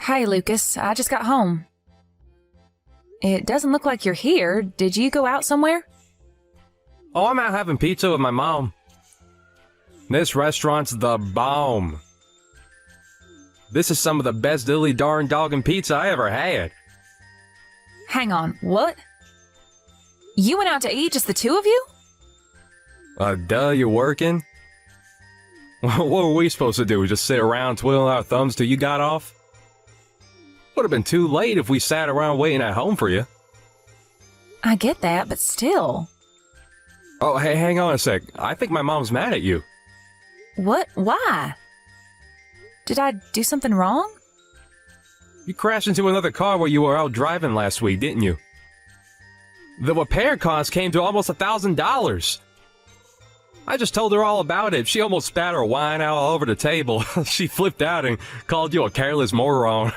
Hey, Lucas. I just got home. It doesn't look like you're here. Did you go out somewhere? Oh, I'm out having pizza with my mom. This restaurant's the bomb. This is some of the best dilly darn doggin' pizza I ever had. Hang on, what? You went out to eat, just the two of you? Duh, you working? What were we supposed to do, just sit around twiddling our thumbs till you got off? Would have been too late if we sat around waiting at home for you. I get that, but still. Oh, hey, hang on a sec. I think my mom's mad at you. What? Why? Did I do something wrong? You crashed into another car while you were out driving last week, didn't you? The repair cost came to almost $1,000. I just told her all about it. She almost spat her wine out all over the table. She flipped out and called you a careless moron.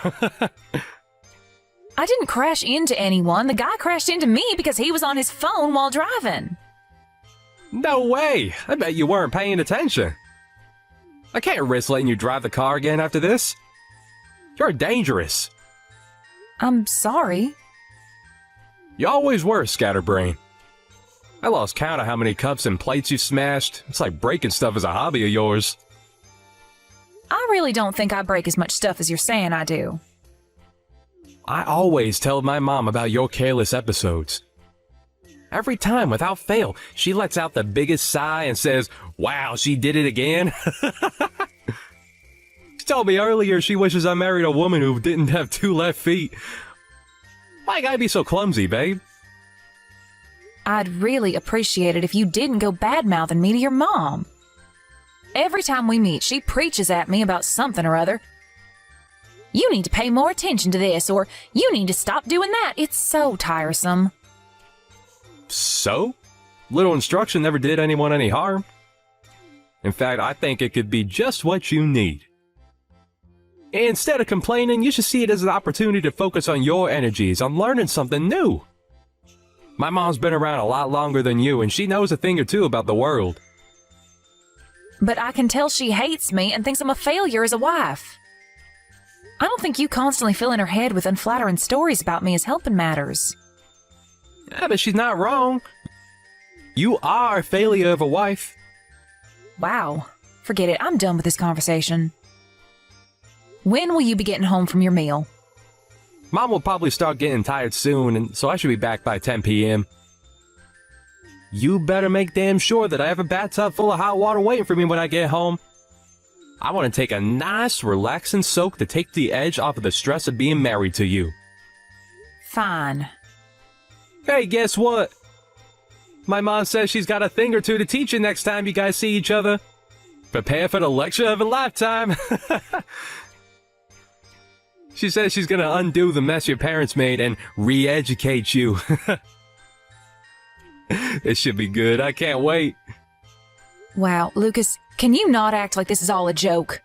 I didn't crash into anyone. The guy crashed into me because he was on his phone while driving. No way! I bet you weren't paying attention. I can't risk letting you drive the car again after this. You're dangerous. I'm sorry. You always were, Scatterbrain. I lost count of how many cups and plates you smashed. It's like breaking stuff is a hobby of yours. I really don't think I break as much stuff as you're saying I do. I always tell my mom about your careless episodes. Every time, without fail, she lets out the biggest sigh and says, "Wow, she did it again." She told me earlier she wishes I married a woman who didn't have 2 left feet. Why you gotta be so clumsy, babe? I'd really appreciate it if you didn't go bad-mouthing me to your mom. Every time we meet, she preaches at me about something or other. You need to pay more attention to this, or you need to stop doing that. It's so tiresome. So? Little instruction never did anyone any harm. In fact, I think it could be just what you need. Instead of complaining, you should see it as an opportunity to focus on your energies, on learning something new. My mom's been around a lot longer than you, and she knows a thing or two about the world. But I can tell she hates me and thinks I'm a failure as a wife. I don't think you constantly filling her head with unflattering stories about me is helping matters. Yeah, but she's not wrong. You are a failure of a wife. Wow. Forget it. I'm done with this conversation. When will you be getting home from your meal? Mom will probably start getting tired soon, and so I should be back by 10 p.m. You better make damn sure that I have a bathtub full of hot water waiting for me when I get home. I want to take a nice, relaxing soak to take the edge off of the stress of being married to you. Fine. Hey, guess what? My mom says she's got a thing or two to teach you next time you guys see each other. Prepare for the lecture of a lifetime. She says she's gonna undo the mess your parents made and re-educate you. It should be good. I can't wait. Wow, Lucas, can you not act like this is all a joke?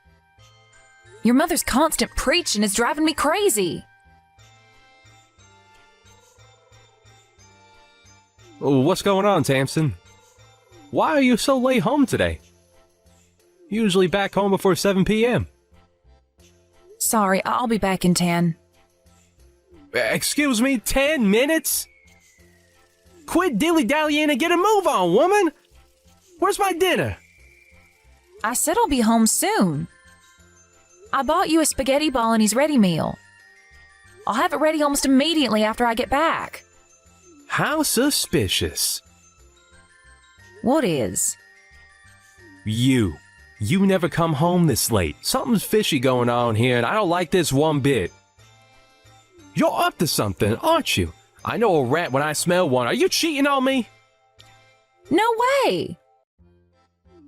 Your mother's constant preaching is driving me crazy. What's going on, Tamsin? Why are you so late home today? Usually back home before 7 p.m. Sorry, I'll be back in 10. Excuse me, 10 minutes? Quit dilly-dallying and get a move on, woman! Where's my dinner? I said I'll be home soon. I bought you a spaghetti bolognese ready meal. I'll have it ready almost immediately after I get back. How suspicious. What is? You never come home this late. Something's fishy going on here, and I don't like this one bit. You're up to something, aren't you? I know a rat when I smell one. Are you cheating on me? No way!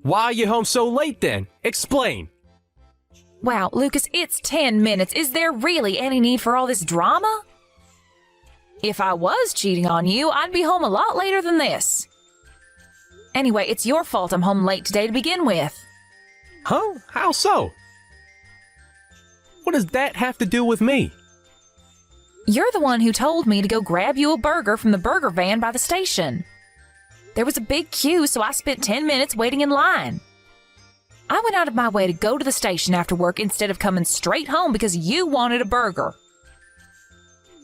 Why are you home so late then? Explain. Wow, Lucas, it's 10 minutes. Is there really any need for all this drama? If I was cheating on you, I'd be home a lot later than this. Anyway, it's your fault I'm home late today to begin with. Huh? How so? What does that have to do with me? You're the one who told me to go grab you a burger from the burger van by the station. There was a big queue, so I spent 10 minutes waiting in line. I went out of my way to go to the station after work instead of coming straight home because you wanted a burger.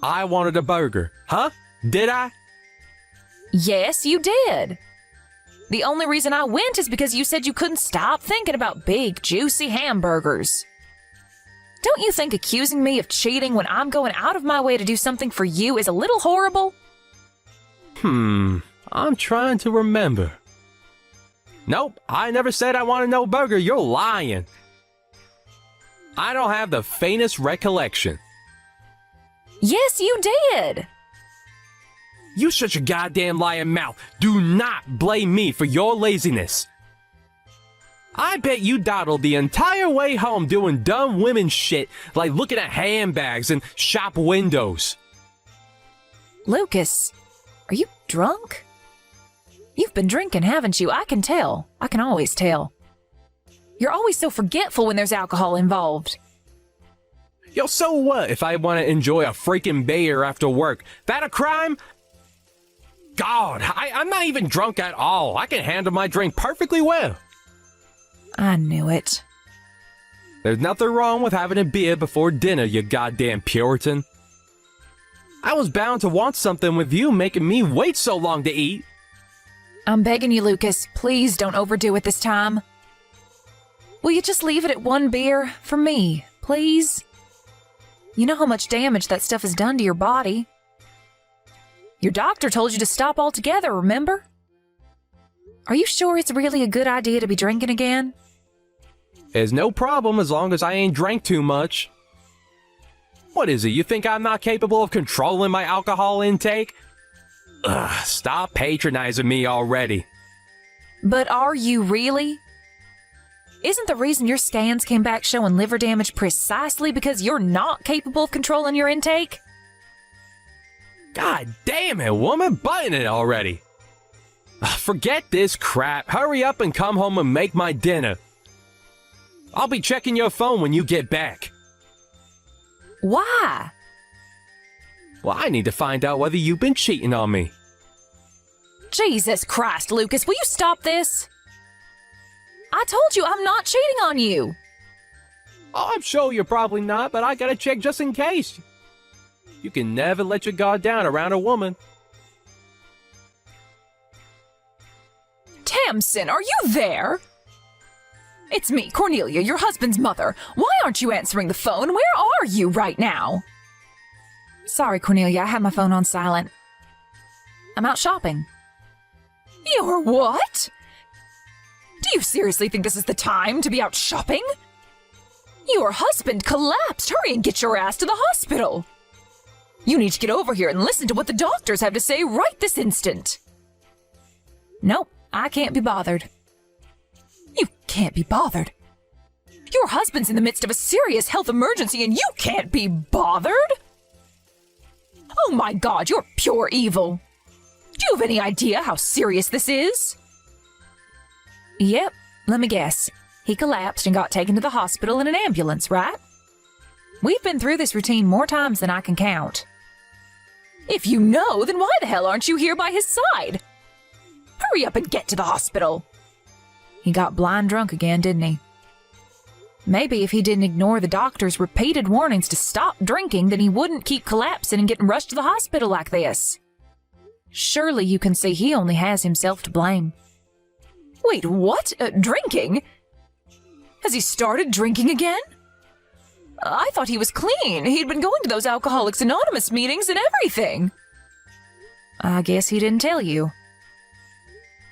I wanted a burger. Huh? Did I? Yes, you did. The only reason I went is because you said you couldn't stop thinking about big, juicy hamburgers. Don't you think accusing me of cheating when I'm going out of my way to do something for you is a little horrible? I'm trying to remember. Nope, I never said I wanted no burger. You're lying. I don't have the faintest recollection. Yes, you did. You shut your goddamn lying mouth. Do not blame me for your laziness. I bet you dawdled the entire way home doing dumb women shit like looking at handbags and shop windows. Lucas, are you drunk? You've been drinking, haven't you? I can tell. I can always tell. You're always so forgetful when there's alcohol involved. Yo, so what if I want to enjoy a freaking beer after work? That a crime? God, I'm not even drunk at all. I can handle my drink perfectly well. I knew it. There's nothing wrong with having a beer before dinner, you goddamn Puritan. I was bound to want something with you making me wait so long to eat. I'm begging you, Lucas, please don't overdo it this time. Will you just leave it at one beer for me, please? You know how much damage that stuff has done to your body. Your doctor told you to stop altogether, remember? Are you sure it's really a good idea to be drinking again? There's no problem as long as I ain't drank too much. What is it, you think I'm not capable of controlling my alcohol intake? Ugh, stop patronizing me already. But are you really? Isn't the reason your scans came back showing liver damage precisely because you're not capable of controlling your intake? God damn it, woman, button it already. Ugh, forget this crap. Hurry up and come home and make my dinner. I'll be checking your phone when you get back. Why? Well, I need to find out whether you've been cheating on me. Jesus Christ, Lucas, will you stop this? I told you I'm not cheating on you. Oh, I'm sure you're probably not, but I gotta check just in case. You can never let your guard down around a woman. Tamsin, are you there? It's me, Cornelia, your husband's mother. Why aren't you answering the phone? Where are you right now? Sorry, Cornelia, I have my phone on silent. I'm out shopping. You're what? Do you seriously think this is the time to be out shopping? Your husband collapsed. Hurry and get your ass to the hospital. You need to get over here and listen to what the doctors have to say right this instant. Nope, I can't be bothered. You can't be bothered. Your husband's in the midst of a serious health emergency and you can't be bothered? Oh my God, you're pure evil. Do you have any idea how serious this is? Yep, let me guess. He collapsed and got taken to the hospital in an ambulance, right? We've been through this routine more times than I can count. If you know, then why the hell aren't you here by his side? Hurry up and get to the hospital. He got blind drunk again, didn't he? Maybe if he didn't ignore the doctor's repeated warnings to stop drinking, then he wouldn't keep collapsing and getting rushed to the hospital like this. Surely you can see he only has himself to blame. Wait, what? Drinking? Has he started drinking again? I thought he was clean. He'd been going to those Alcoholics Anonymous meetings and everything. I guess he didn't tell you.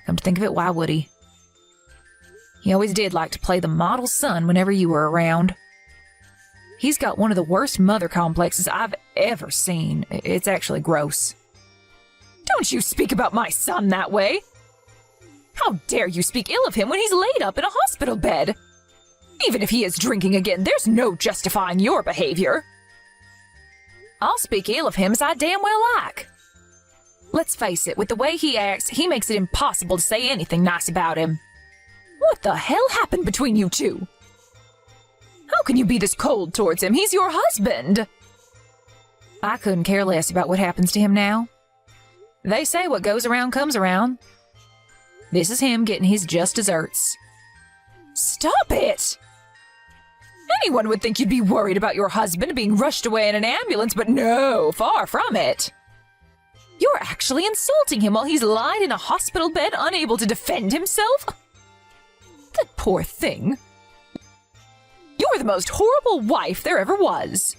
Come to think of it, why would he? He always did like to play the model son whenever you were around. He's got one of the worst mother complexes I've ever seen. It's actually gross. Don't you speak about my son that way! How dare you speak ill of him when he's laid up in a hospital bed? Even if he is drinking again, there's no justifying your behavior. I'll speak ill of him as I damn well like. Let's face it, with the way he acts, he makes it impossible to say anything nice about him. What the hell happened between you two? How can you be this cold towards him? He's your husband. I couldn't care less about what happens to him now. They say what goes around comes around. This is him getting his just desserts. Stop it! Anyone would think you'd be worried about your husband being rushed away in an ambulance, but no, far from it. You're actually insulting him while he's lying in a hospital bed, unable to defend himself? That poor thing. You're the most horrible wife there ever was.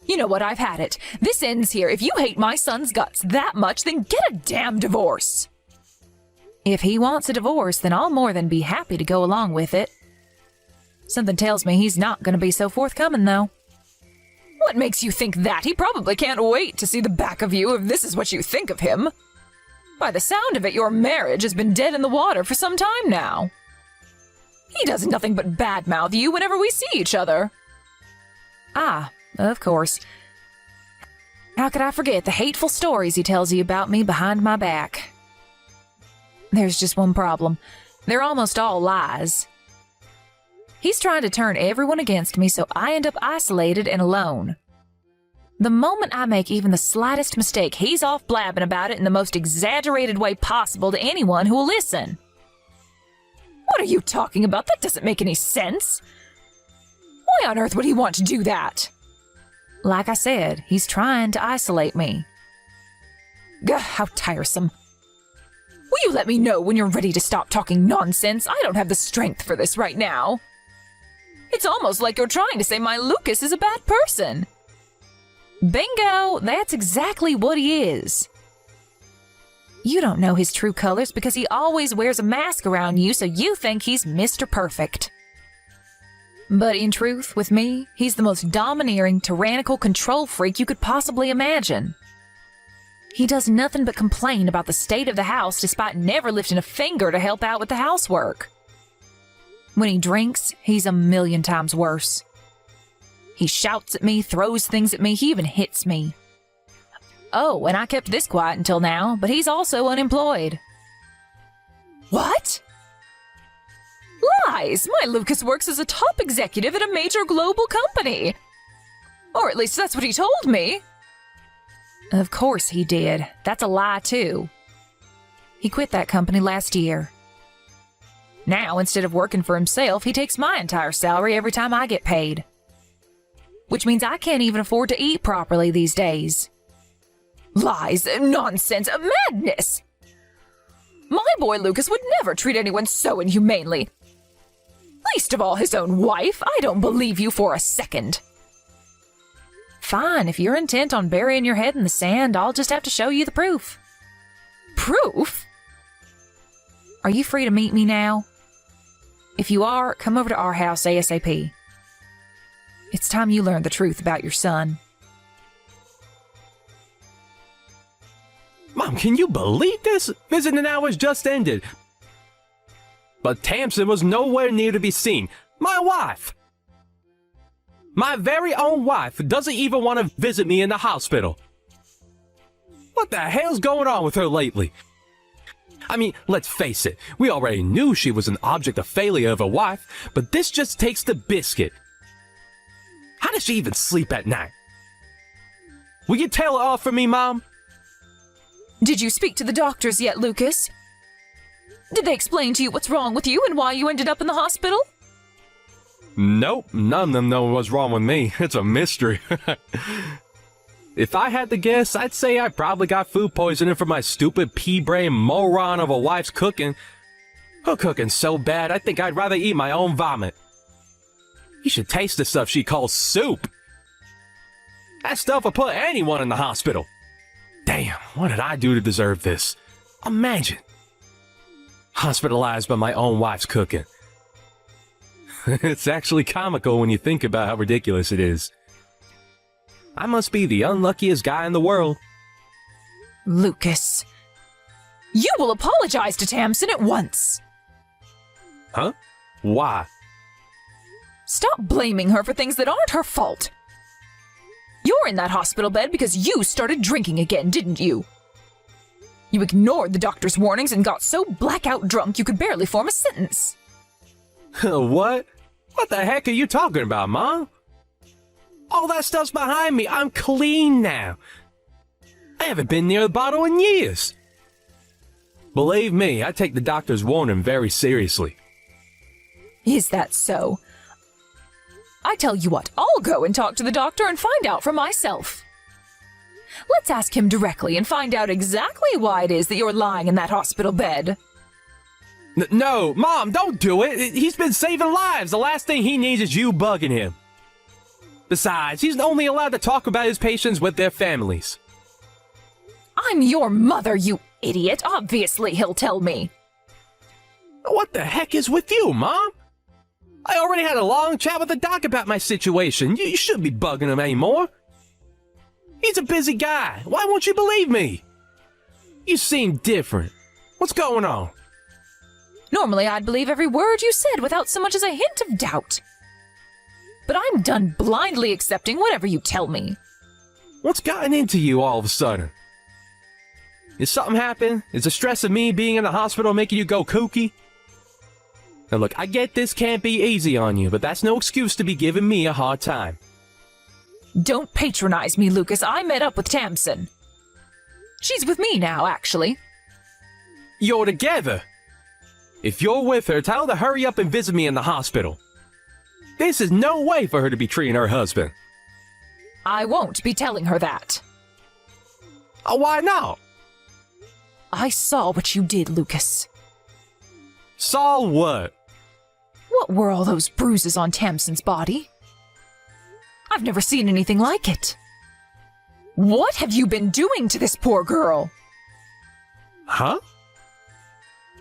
You know what, I've had it. This ends here. If you hate my son's guts that much, then get a damn divorce. If he wants a divorce, then I'll more than be happy to go along with it. Something tells me he's not going to be so forthcoming, though. What makes you think that? He probably can't wait to see the back of you if this is what you think of him. By the sound of it, your marriage has been dead in the water for some time now. He does nothing but badmouth you whenever we see each other. Ah, of course. How could I forget the hateful stories he tells you about me behind my back? There's just one problem. They're almost all lies. He's trying to turn everyone against me, so I end up isolated and alone. The moment I make even the slightest mistake, he's off blabbing about it in the most exaggerated way possible to anyone who will listen. What are you talking about? That doesn't make any sense. Why on earth would he want to do that? Like I said, he's trying to isolate me. Gah, how tiresome. Will you let me know when you're ready to stop talking nonsense? I don't have the strength for this right now. It's almost like you're trying to say my Lucas is a bad person. Bingo! That's exactly what he is. You don't know his true colors because he always wears a mask around you, so you think he's Mr. Perfect. But in truth, with me, he's the most domineering, tyrannical control freak you could possibly imagine. He does nothing but complain about the state of the house despite never lifting a finger to help out with the housework. When he drinks, he's a million times worse. He shouts at me, throws things at me, he even hits me. Oh, and I kept this quiet until now, but he's also unemployed. What? Lies! My Lucas works as a top executive at a major global company. Or at least that's what he told me. Of course he did. That's a lie, too. He quit that company last year. Now, instead of working for himself, he takes my entire salary every time I get paid. Which means I can't even afford to eat properly these days. Lies, nonsense, madness! My boy Lucas would never treat anyone so inhumanely. Least of all his own wife. I don't believe you for a second. Fine, if you're intent on burying your head in the sand, I'll just have to show you the proof. Proof? Are you free to meet me now? If you are, come over to our house ASAP. It's time you learned the truth about your son. Mom, can you believe this? Visiting hours just ended. But Tamsin was nowhere near to be seen. My wife! My very own wife doesn't even want to visit me in the hospital. What the hell's going on with her lately? I mean, let's face it, we already knew she was an object of failure of a wife, but this just takes the biscuit. How does she even sleep at night? Will you tell her off for me, Mom? Did you speak to the doctors yet, Lucas? Did they explain to you what's wrong with you and why you ended up in the hospital? Nope, none of them know what's wrong with me. It's a mystery. If I had to guess, I'd say I probably got food poisoning from my stupid pea-brain moron of a wife's cooking. Her cooking's so bad, I think I'd rather eat my own vomit. You should taste the stuff she calls soup. That stuff will put anyone in the hospital. Damn, what did I do to deserve this? Imagine. Hospitalized by my own wife's cooking. It's actually comical when you think about how ridiculous it is. I must be the unluckiest guy in the world. Lucas, you will apologize to Tamsin at once. Huh? Why? Stop blaming her for things that aren't her fault. You're in that hospital bed because you started drinking again, didn't you? You ignored the doctor's warnings and got so blackout drunk you could barely form a sentence. What? What the heck are you talking about, Mom? All that stuff's behind me. I'm clean now. I haven't been near the bottle in years. Believe me, I take the doctor's warning very seriously. Is that so? I tell you what, I'll go and talk to the doctor and find out for myself. Let's ask him directly and find out exactly why it is that you're lying in that hospital bed. No, Mom, don't do it. He's been saving lives. The last thing he needs is you bugging him. Besides, he's only allowed to talk about his patients with their families. I'm your mother, you idiot. Obviously, he'll tell me. What the heck is with you, Mom? I already had a long chat with the doc about my situation. You shouldn't be bugging him anymore. He's a busy guy. Why won't you believe me? You seem different. What's going on? Normally, I'd believe every word you said without so much as a hint of doubt. But I'm done blindly accepting whatever you tell me. What's gotten into you all of a sudden? Is something happened? Is the stress of me being in the hospital making you go kooky? Now look, I get this can't be easy on you, but that's no excuse to be giving me a hard time. Don't patronize me, Lucas. I met up with Tamsin. She's with me now, actually. You're together? If you're with her, tell her to hurry up and visit me in the hospital. This is no way for her to be treating her husband. I won't be telling her that. Oh, why not? I saw what you did, Lucas. Saw what? What were all those bruises on Tamsin's body? I've never seen anything like it. What have you been doing to this poor girl? Huh?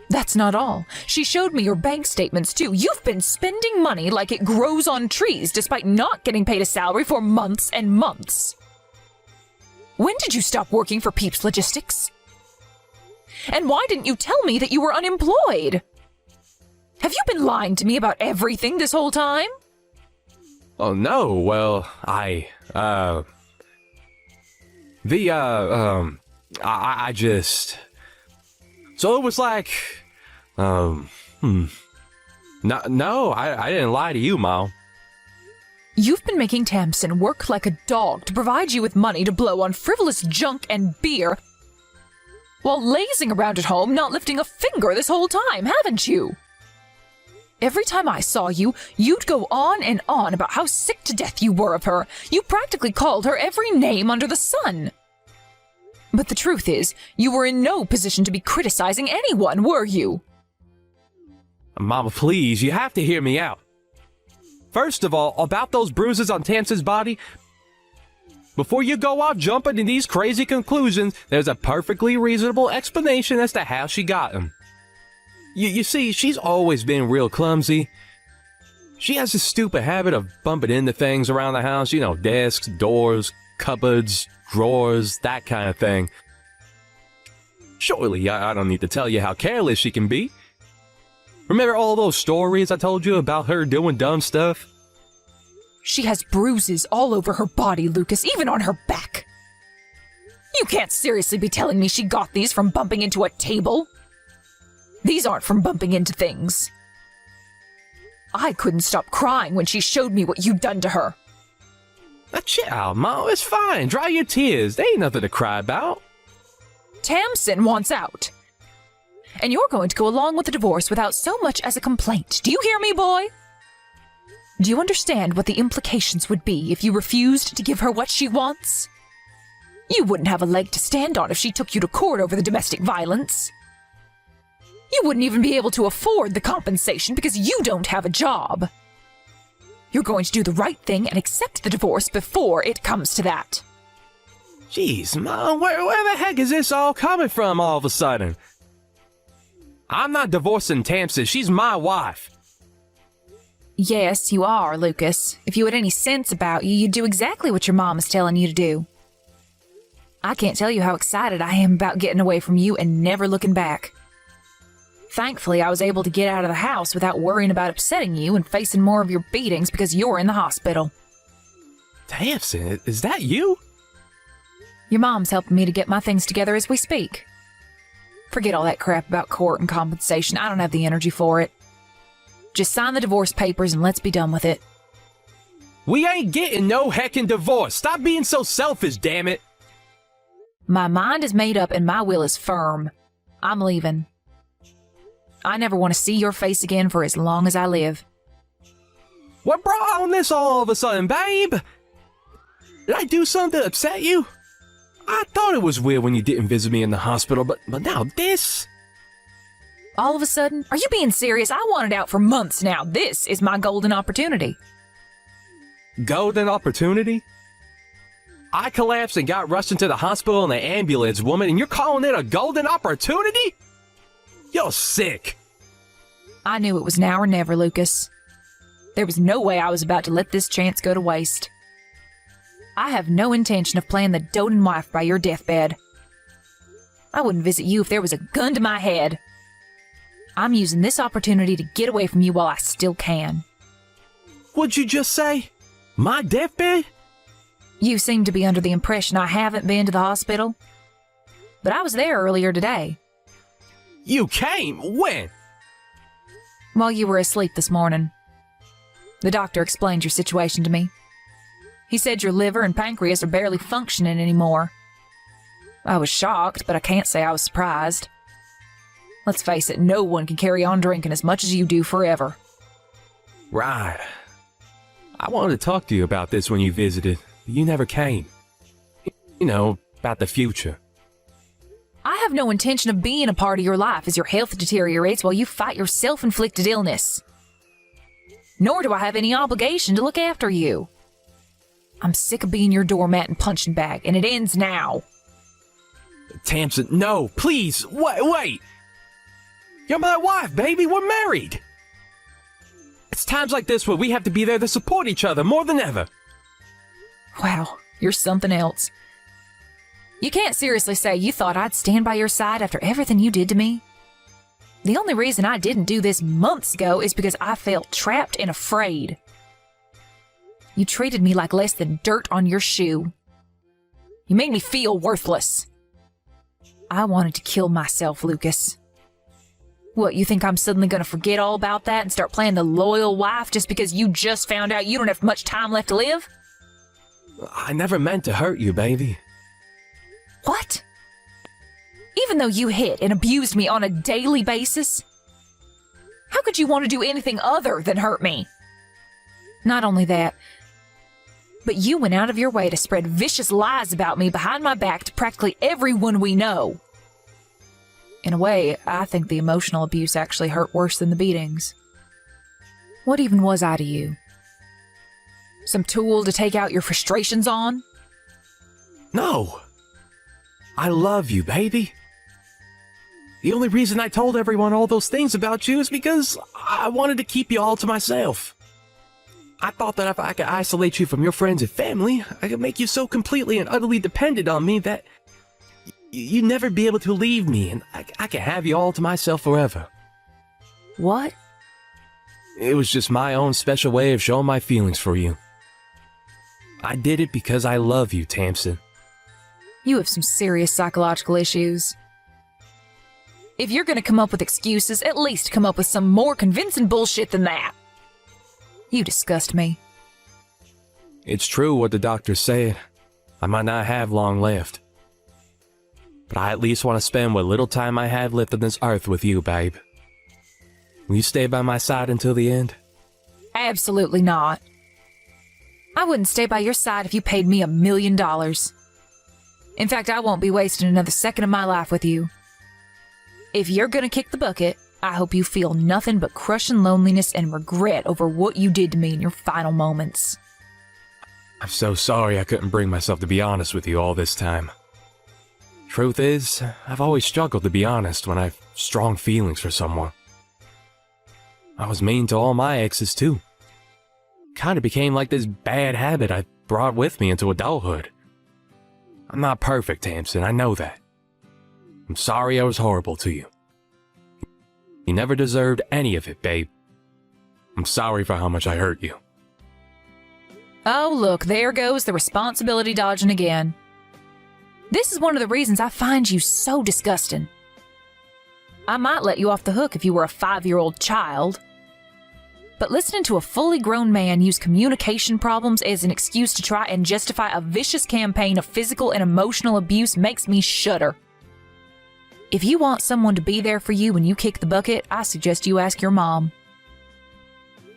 That's not all. She showed me your bank statements, too. You've been spending money like it grows on trees, despite not getting paid a salary for months and months. When did you stop working for Peeps Logistics? And why didn't you tell me that you were unemployed? Have you been lying to me about everything this whole time? Oh, no. Well, I just... So it was like... No, I didn't lie to you, Mom. You've been making Tamsin work like a dog to provide you with money to blow on frivolous junk and beer, while lazing around at home, not lifting a finger this whole time, haven't you? Every time I saw you, you'd go on and on about how sick to death you were of her. You practically called her every name under the sun. But the truth is, you were in no position to be criticizing anyone, were you? Mama, please, you have to hear me out. First of all, about those bruises on Tamsin's body, before you go off jumping to these crazy conclusions, there's a perfectly reasonable explanation as to how she got them. You see, she's always been real clumsy. She has this stupid habit of bumping into things around the house, you know, desks, doors, cupboards, drawers, that kind of thing. Surely, I don't need to tell you how careless she can be. Remember all those stories I told you about her doing dumb stuff? She has bruises all over her body, Lucas, even on her back. You can't seriously be telling me she got these from bumping into a table. These aren't from bumping into things. I couldn't stop crying when she showed me what you'd done to her. Now chill out, Mom. It's fine. Dry your tears. There ain't nothing to cry about. Tamsin wants out. And you're going to go along with the divorce without so much as a complaint. Do you hear me, boy? Do you understand what the implications would be if you refused to give her what she wants? You wouldn't have a leg to stand on if she took you to court over the domestic violence. You wouldn't even be able to afford the compensation because you don't have a job. You're going to do the right thing and accept the divorce before it comes to that. Jeez, Mom, where the heck is this all coming from all of a sudden? I'm not divorcing Tamsin. She's my wife. Yes, you are, Lucas. If you had any sense about you, you'd do exactly what your mom is telling you to do. I can't tell you how excited I am about getting away from you and never looking back. Thankfully, I was able to get out of the house without worrying about upsetting you and facing more of your beatings because you're in the hospital. Tamsin, is that you? Your mom's helping me to get my things together as we speak. Forget all that crap about court and compensation. I don't have the energy for it. Just sign the divorce papers and let's be done with it. We ain't getting no heckin' divorce. Stop being so selfish, damn it. My mind is made up and my will is firm. I'm leaving. I never want to see your face again for as long as I live. What brought on this all of a sudden, babe? Did I do something to upset you? I thought it was weird when you didn't visit me in the hospital, but now this? All of a sudden? Are you being serious? I wanted out for months now. This is my golden opportunity. Golden opportunity? I collapsed and got rushed into the hospital in an ambulance, woman, and you're calling it a golden opportunity? You're sick. I knew it was now or never, Lucas. There was no way I was about to let this chance go to waste. I have no intention of playing the doting wife by your deathbed. I wouldn't visit you if there was a gun to my head. I'm using this opportunity to get away from you while I still can. What'd you just say? My deathbed? You seem to be under the impression I haven't been to the hospital. But I was there earlier today. You came? When? While you were asleep this morning. The doctor explained your situation to me. He said your liver and pancreas are barely functioning anymore. I was shocked, but I can't say I was surprised. Let's face it, no one can carry on drinking as much as you do forever. Right. I wanted to talk to you about this when you visited, but you never came. You know, about the future. I have no intention of being a part of your life as your health deteriorates while you fight your self-inflicted illness. Nor do I have any obligation to look after you. I'm sick of being your doormat and punching bag, and it ends now. Tamsin, no, please, wait. You're my wife, baby, we're married. It's times like this where we have to be there to support each other more than ever. Wow, you're something else. You can't seriously say you thought I'd stand by your side after everything you did to me. The only reason I didn't do this months ago is because I felt trapped and afraid. You treated me like less than dirt on your shoe. You made me feel worthless. I wanted to kill myself, Lucas. What, you think I'm suddenly going to forget all about that and start playing the loyal wife just because you just found out you don't have much time left to live? I never meant to hurt you, baby. What? Even though you hit and abused me on a daily basis? How could you want to do anything other than hurt me? Not only that, but you went out of your way to spread vicious lies about me behind my back to practically everyone we know. In a way, I think the emotional abuse actually hurt worse than the beatings. What even was I to you? Some tool to take out your frustrations on? No. I love you, baby. The only reason I told everyone all those things about you is because I wanted to keep you all to myself. I thought that if I could isolate you from your friends and family, I could make you so completely and utterly dependent on me that you'd never be able to leave me, and I could have you all to myself forever. What? It was just my own special way of showing my feelings for you. I did it because I love you, Tamsin. You have some serious psychological issues. If you're gonna come up with excuses, at least come up with some more convincing bullshit than that. You disgust me. It's true what the doctor said. I might not have long left. But I at least want to spend what little time I have left on this earth with you, babe. Will you stay by my side until the end? Absolutely not. I wouldn't stay by your side if you paid me $1 million. In fact, I won't be wasting another second of my life with you. If you're gonna kick the bucket, I hope you feel nothing but crushing loneliness and regret over what you did to me in your final moments. I'm so sorry I couldn't bring myself to be honest with you all this time. Truth is, I've always struggled to be honest when I've strong feelings for someone. I was mean to all my exes too. Kinda became like this bad habit I brought with me into adulthood. I'm not perfect, Tamsin, I know that. I'm sorry I was horrible to you. You never deserved any of it, babe. I'm sorry for how much I hurt you. Oh, look, there goes the responsibility dodging again. This is one of the reasons I find you so disgusting. I might let you off the hook if you were a 5-year-old child. But listening to a fully grown man use communication problems as an excuse to try and justify a vicious campaign of physical and emotional abuse makes me shudder. If you want someone to be there for you when you kick the bucket, I suggest you ask your mom.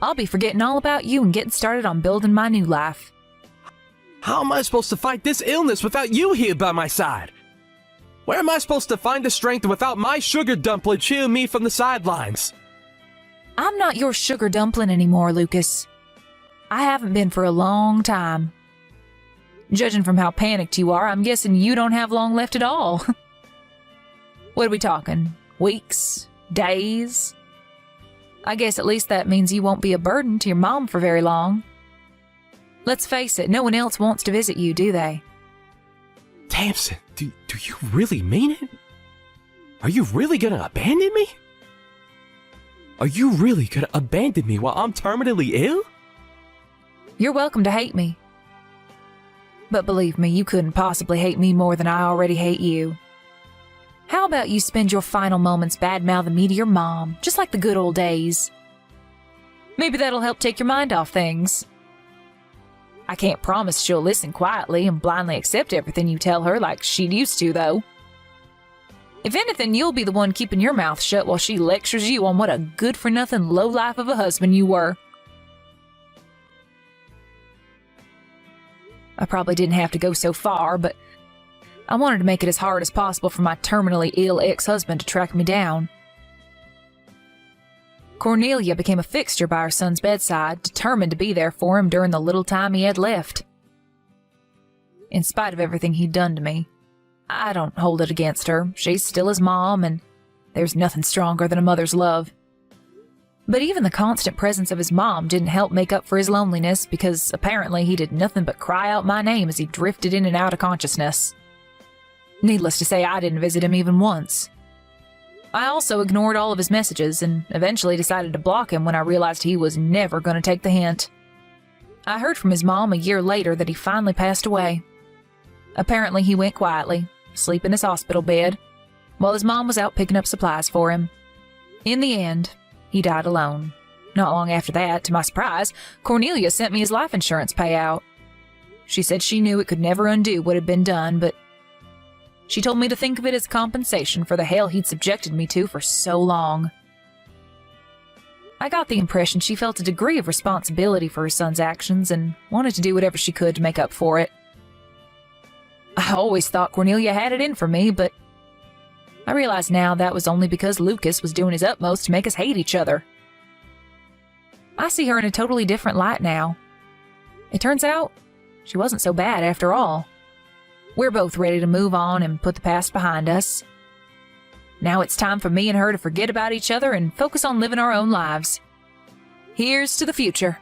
I'll be forgetting all about you and getting started on building my new life. How am I supposed to fight this illness without you here by my side? Where am I supposed to find the strength without my sugar dumpling cheering me from the sidelines? I'm not your sugar dumpling anymore, Lucas. I haven't been for a long time. Judging from how panicked you are, I'm guessing you don't have long left at all. What are we talking? Weeks? Days? I guess at least that means you won't be a burden to your mom for very long. Let's face it, no one else wants to visit you, do they? Tamsin, do you really mean it? Are you really gonna abandon me? Are you really gonna abandon me while I'm terminally ill? You're welcome to hate me. But believe me, you couldn't possibly hate me more than I already hate you. How about you spend your final moments bad-mouthing me to your mom, just like the good old days? Maybe that'll help take your mind off things. I can't promise she'll listen quietly and blindly accept everything you tell her like she used to, though. If anything, you'll be the one keeping your mouth shut while she lectures you on what a good-for-nothing lowlife of a husband you were. I probably didn't have to go so far, but I wanted to make it as hard as possible for my terminally ill ex-husband to track me down. Cornelia became a fixture by her son's bedside, determined to be there for him during the little time he had left. In spite of everything he'd done to me, I don't hold it against her. She's still his mom, and there's nothing stronger than a mother's love. But even the constant presence of his mom didn't help make up for his loneliness, because apparently he did nothing but cry out my name as he drifted in and out of consciousness. Needless to say, I didn't visit him even once. I also ignored all of his messages and eventually decided to block him when I realized he was never going to take the hint. I heard from his mom a year later that he finally passed away. Apparently he went quietly, asleep in his hospital bed, while his mom was out picking up supplies for him. In the end, he died alone. Not long after that, to my surprise, Cornelia sent me his life insurance payout. She said she knew it could never undo what had been done, but she told me to think of it as compensation for the hell he'd subjected me to for so long. I got the impression she felt a degree of responsibility for her son's actions and wanted to do whatever she could to make up for it. I always thought Cornelia had it in for me, but I realize now that was only because Lucas was doing his utmost to make us hate each other. I see her in a totally different light now. It turns out she wasn't so bad after all. We're both ready to move on and put the past behind us. Now it's time for me and her to forget about each other and focus on living our own lives. Here's to the future.